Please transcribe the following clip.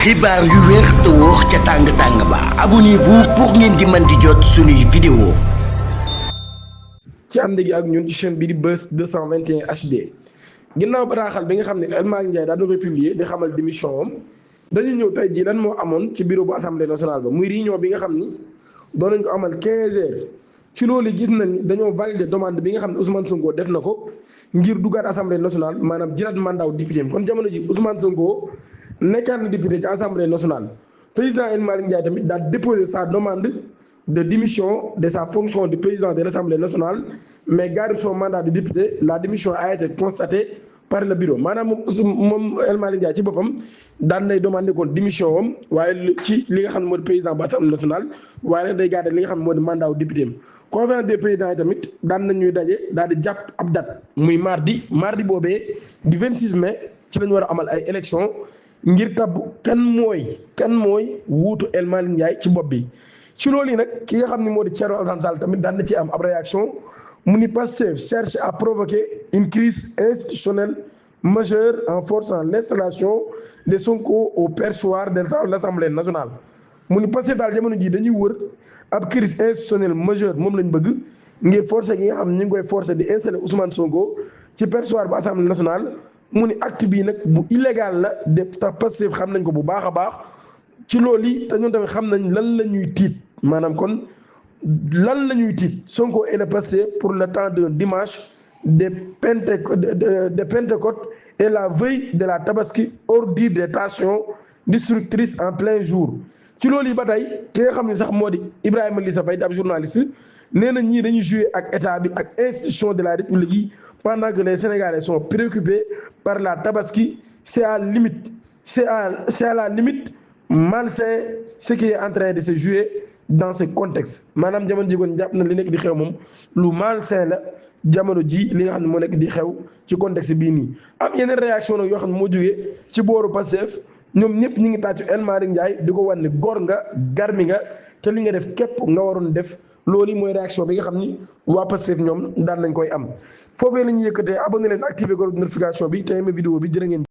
xibaar yu wér te wóor ca tàng ba abonnez-vous pour ngeen di mën di jot suñuy vidéo. ci ànd gi ak ñun ci chaîne bi di Buzz 221 HD ginnaaw bataaxal bi nga xam ne El Malick Ndiaye daan na koy publier di xamal démission am dañu ñëw tey jii lan moo amoon ci bureau bu assemblée nationale ba muy réunion bi nga xam ni doon nañ ko amal 15 heures ci loolu gis nañ ni dañoo valider demande bi nga xam ne Ousmane Sonko def na ko ngir duggaat assemblée nationale maanaam jëlaat mandat wu député kon jamono ji Ousmane Sonko nekkaat na député ci assemblée nationale président El Malick Ndiaye tamit daal déposer sa demande de démission de sa fonction de président de l'Assemblée nationale mais garde son mandat de député. La démission a été constatée par le bureau maanaam moom El Malick Ndiaye ci boppam daan nay demandé kon démission am waaye ci li nga xam ne moo di président bu Assemblée nationale waaye nag day garder li nga xam ne moo di mandat wu député am. conférence des présidents yi tamit daan nañuy daje daal di jàpp ab date muy mardi boobee di 26 mai ci lañu war a amal ay élections ngir tabb kan mooy wuutu El Malick Ndiaye ci bopp bi. ci loolu yi nag ki nga xam ne moo di Thierno Alassane Sall tamit daan na ci am ab réaction mu ni Pastef cherche à provoquer une crise institutionnelle majeure en forçant l'installation de Sonko au perchoir de l'Assemblée nationale. mu ni Pastef daal jamono jii dañuy wër ab crise institutionnelle majeure moom lañ bëgg ngir forcer gi nga xam ne ñu ngi koy forcer di installer Ousmane Sonko ci perchoir bu Assemblée nationale. mu ni acte bii nag bu illégal la de tax Pastef xam nañ ko bu baax a baax ci loolu yi te ñun tamit xam nañ lan la ñuy tiit maanaam kon lan la ñuy tiit Sonko est le Pastef pour le temps d'un dimanche de Pentecôte et la veille de la Tabaski ordir des tensions destructrices en plein jour. ci loolu yi ba tey ki nga xam ne sax moo di Ibrahima Lissa Faye di ab journaliste nee na ñii dañuy jouer ak état bi ak institution de la République yi pendant que les Sénégalais sont préoccupés par la Tabaski. C'est à la limite malsain ce qui est en train de se jouer dans ce contexte maanaam jamono ji kon jàpp na li nekk di xew moom lu malsain la jamono ji li nga xam ne moo nekk di xew ci contexte bii nii. am yeneen réaction nag yoo xam ne moo jógee ci booru Pastef ñoom ñëpp ñu ngi tàccu El Malick Ndiaye di ko wan ne góor nga garmi nga te li nga def képp nga waroon def. loolu mooy réaction bi nga xam ni waa Pastef ñoom daan nañ koy am foofee la ñuy yëkkatee abonné leen activé ko notification bi te aimé vidéo bi jërë ngeen